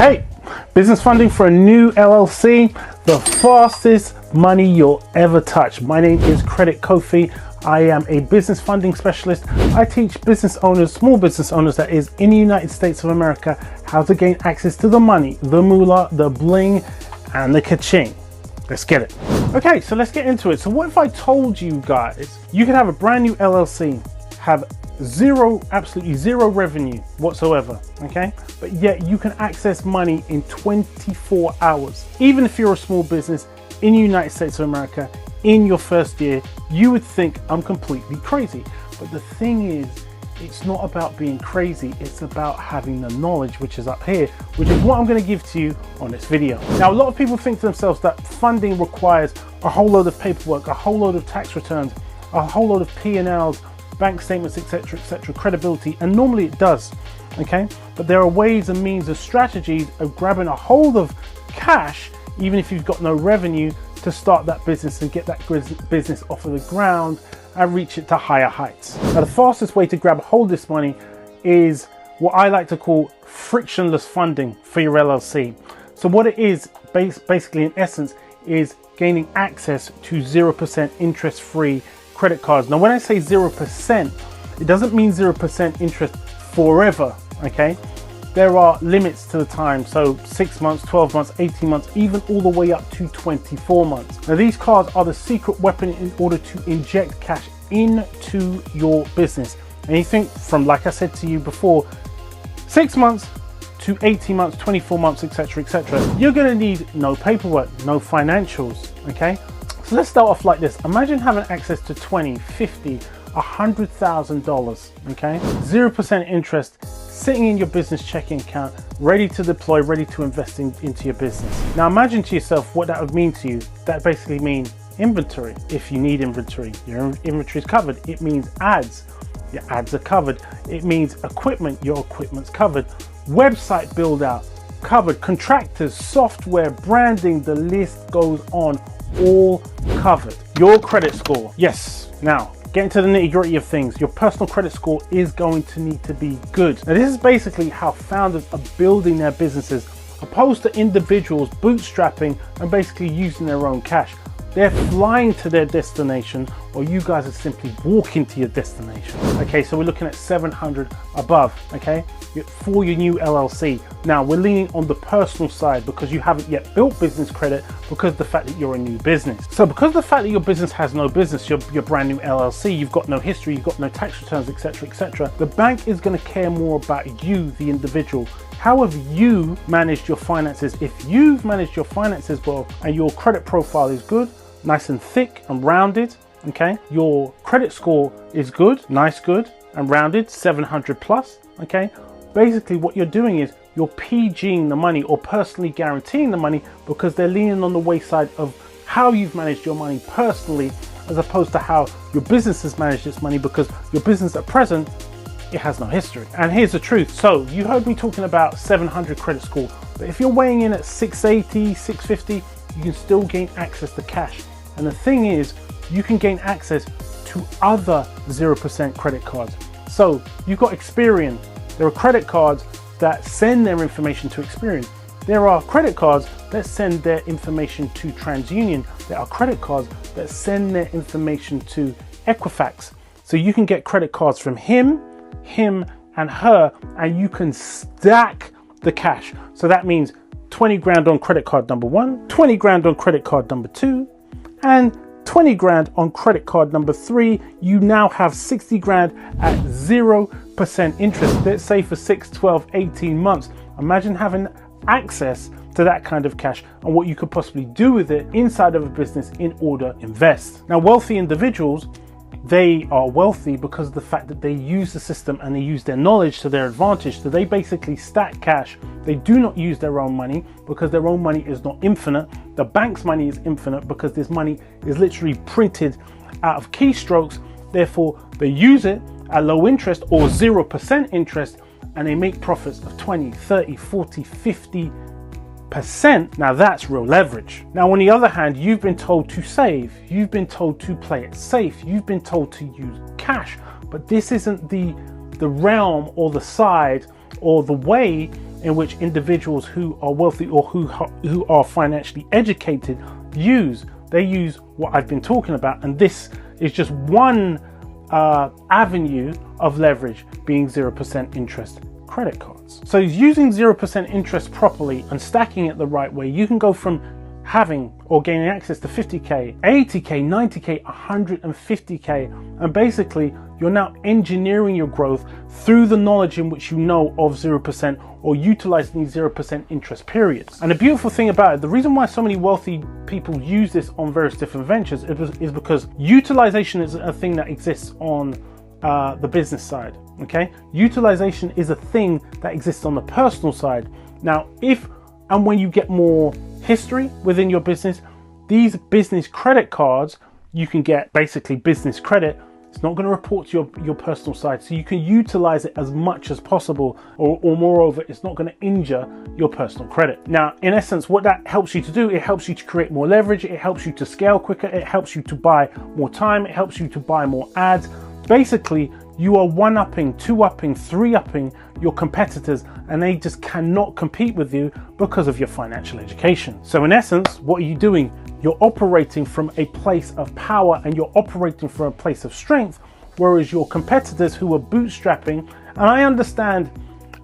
Hey, business funding for a new LLC, the fastest money you'll ever touch. My name is Credit Kofi. I am a business funding specialist. I teach business owners, small business owners that is, in the United States of America, how to gain access to the money, the moolah, the bling, and the ka-ching. Let's get it. Okay, so let's get into it. So what if I told you guys, you could have a brand new LLC, have absolutely zero revenue whatsoever, okay? But yet you can access money in 24 hours. Even if you're a small business in the United States of America, in your first year, you would think I'm completely crazy. But the thing is, it's not about being crazy, it's about having the knowledge, which is up here, which is what I'm gonna give to you on this video. Now, a lot of people think to themselves that funding requires a whole load of paperwork, a whole load of tax returns, a whole load of P&Ls, bank statements, etc., credibility, and normally it does, okay? But there are ways and means and strategies of grabbing a hold of cash, even if you've got no revenue, to start that business and get that business off of the ground and reach it to higher heights. Now, the fastest way to grab a hold of this money is what I like to call frictionless funding for your LLC. So what it is, basically in essence, is gaining access to 0% interest-free credit cards. Now, when I say 0%, it doesn't mean 0% interest forever, okay? There are limits to the time, so 6 months, 12 months, 18 months, even all the way up to 24 months. Now, these cards are the secret weapon in order to inject cash into your business. Anything from, like I said to you before, 6 months to 18 months, 24 months, etc., you're gonna need no paperwork, no financials, okay? So let's start off like this. Imagine having access to $20, $50, $100,000, okay? 0% interest, sitting in your business checking account, ready to deploy, ready to invest into your business. Now imagine to yourself what that would mean to you. That basically means inventory. If you need inventory, your inventory is covered. It means ads, your ads are covered. It means equipment, your equipment's covered. Website build out, covered. Contractors, software, branding, the list goes on, all covered. Your credit score, yes. Now, getting to the nitty-gritty of things, your personal credit score is going to need to be good. Now, this is basically how founders are building their businesses, opposed to individuals bootstrapping and basically using their own cash. They're flying to their destination, or you guys are simply walking to your destination. Okay, so we're looking at 700 above, okay, for your new LLC. Now, we're leaning on the personal side because you haven't yet built business credit because of the fact that you're a new business. So because of the fact that your business has no business, your brand new LLC, you've got no history, you've got no tax returns, etc., the bank is going to care more about you, the individual. How have you managed your finances? If you've managed your finances well and your credit profile is good, nice and thick and rounded, okay, your credit score is good, nice, good and rounded, 700 plus, okay, basically what you're doing is you're PGing the money or personally guaranteeing the money because they're leaning on the wayside of how you've managed your money personally as opposed to how your business has managed its money, because your business at present, it has no history. And here's the truth. So you heard me talking about 700 credit score, but if you're weighing in at 680, 650, you can still gain access to cash. And the thing is, you can gain access to other 0% credit cards. So you've got Experian. There are credit cards that send their information to Experian. There are credit cards that send their information to TransUnion. There are credit cards that send their information to Equifax. So you can get credit cards from him and her, and you can stack the cash. So that means 20 grand on credit card number 1, 20 grand on credit card number 2, and 20 grand on credit card number 3. You now have 60 grand at 0% interest, let's say for 6, 12, 18 months. Imagine having access to that kind of cash and what you could possibly do with it inside of a business in order to invest. Now, wealthy individuals, they are wealthy because of the fact that they use the system and they use their knowledge to their advantage. So they basically stack cash. They do not use their own money because their own money is not infinite. The bank's money is infinite because this money is literally printed out of keystrokes. Therefore, they use it at low interest or 0% interest, and they make profits of 20, 30, 40, 50%. Now that's real leverage. Now, on the other hand, you've been told to save, you've been told to play it safe, you've been told to use cash, but this isn't the realm or the side or the way in which individuals who are wealthy or who are financially educated use. They use what I've been talking about, and this is just one avenue of leverage, being 0% interest credit cards. So using 0% interest properly and stacking it the right way, you can go from having or gaining access to 50k, 80k, 90k, 150k, and basically you're now engineering your growth through the knowledge in which you know of 0% or utilizing these 0% interest periods. And the beautiful thing about it, the reason why so many wealthy people use this on various different ventures is because utilization is a thing that exists on the business side. Okay, utilization is a thing that exists on the personal side. Now, if and when you get more history within your business, these business credit cards, you can get basically business credit. It's not going to report to your personal side, so you can utilize it as much as possible, or moreover, it's not going to injure your personal credit. Now, in essence, what that helps you to do, it helps you to create more leverage, it helps you to scale quicker, it helps you to buy more time, it helps you to buy more ads. Basically, you are 1-upping, 2-upping, 3-upping your competitors, and they just cannot compete with you because of your financial education. So in essence, what are you doing? You're operating from a place of power and you're operating from a place of strength, whereas your competitors who are bootstrapping, and I understand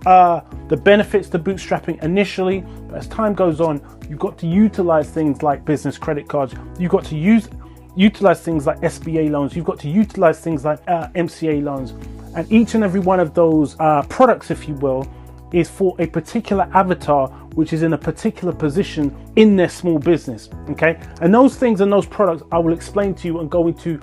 the benefits to bootstrapping initially, but as time goes on, you've got to utilize things like business credit cards. You've got to utilize things like SBA loans. You've got to utilize things like MCA loans. And each and every one of those products, if you will, is for a particular avatar, which is in a particular position in their small business. Okay. And those things and those products I will explain to you and go into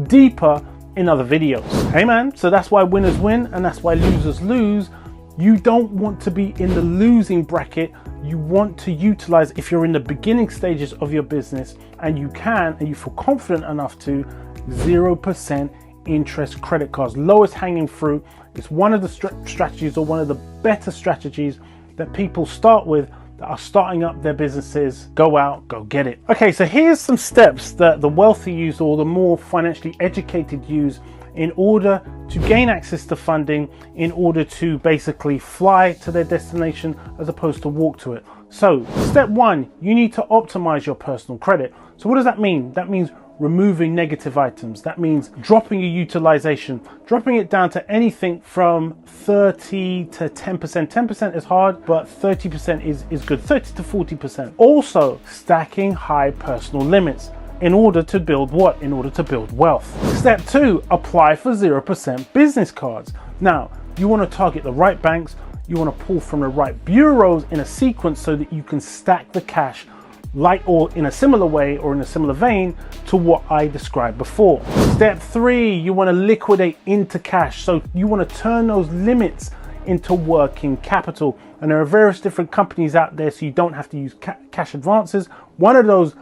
deeper in other videos. Hey man, so that's why winners win and that's why losers lose. You don't want to be in the losing bracket. You want to utilize, if you're in the beginning stages of your business and you can and you feel confident enough to, 0% interest credit cards, lowest hanging fruit. It's one of the strategies, or one of the better strategies that people start with that are starting up their businesses. Go out, go get it. Okay, so here's some steps that the wealthy use, or the more financially educated use, in order to gain access to funding, in order to basically fly to their destination as opposed to walk to it. So step one, you need to optimize your personal credit. So what does that mean? That means removing negative items. That means dropping your utilization, dropping it down to anything from 30 to 10%. 10% is hard, but 30% is good. 30 to 40%. Also, stacking high personal limits. In order to build what? In order to build wealth. Step two, apply for 0% business cards. Now, you want to target the right banks, you want to pull from the right bureaus in a sequence so that you can stack the cash like, or in a similar way or in a similar vein to what I described before. Step three, you want to liquidate into cash. So you want to turn those limits into working capital. And there are various different companies out there, so you don't have to use cash advances. One of those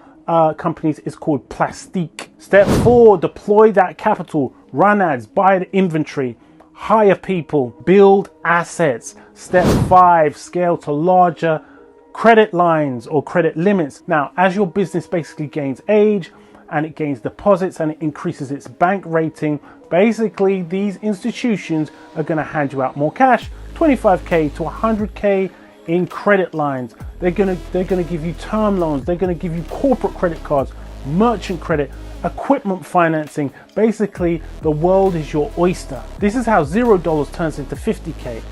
companies is called Plastique. Step four, deploy that capital, run ads, buy the inventory, hire people, build assets. Step five, scale to larger credit lines or credit limits. Now, as your business basically gains age and it gains deposits and it increases its bank rating, basically these institutions are going to hand you out more cash, 25k to 100k in credit lines. They're going to give you term loans. They're going to give you corporate credit cards, merchant credit, equipment financing. Basically, the world is your oyster. This is how $0 turns into 50k.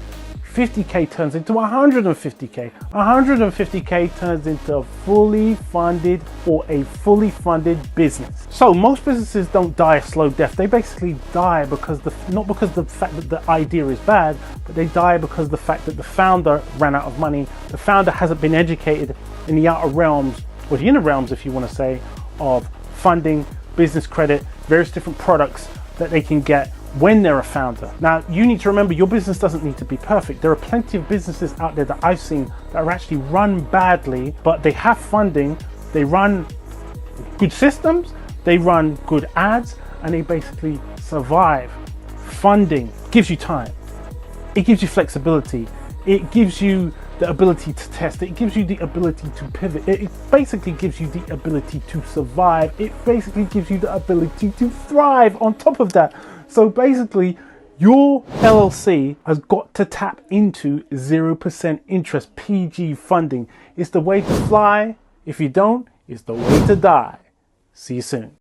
50k turns into 150k. 150k turns into a fully funded or a fully funded business. So most businesses don't die a slow death. They basically die because not because the fact that the idea is bad, but they die because the fact that the founder ran out of money. The founder hasn't been educated in the outer realms, or the inner realms, if you want to say, of funding, business credit, various different products that they can get when they're a founder. Now, you need to remember, your business doesn't need to be perfect. There are plenty of businesses out there that I've seen that are actually run badly, but they have funding, they run good systems, they run good ads, and they basically survive. Funding gives you time. It gives you flexibility. It gives you the ability to test. It gives you the ability to pivot. It basically gives you the ability to survive. It basically gives you the ability to thrive on top of that. So basically, Your LLC has got to tap into 0% interest PG funding. It's the way to fly. If you don't, it's the way to die. See you soon.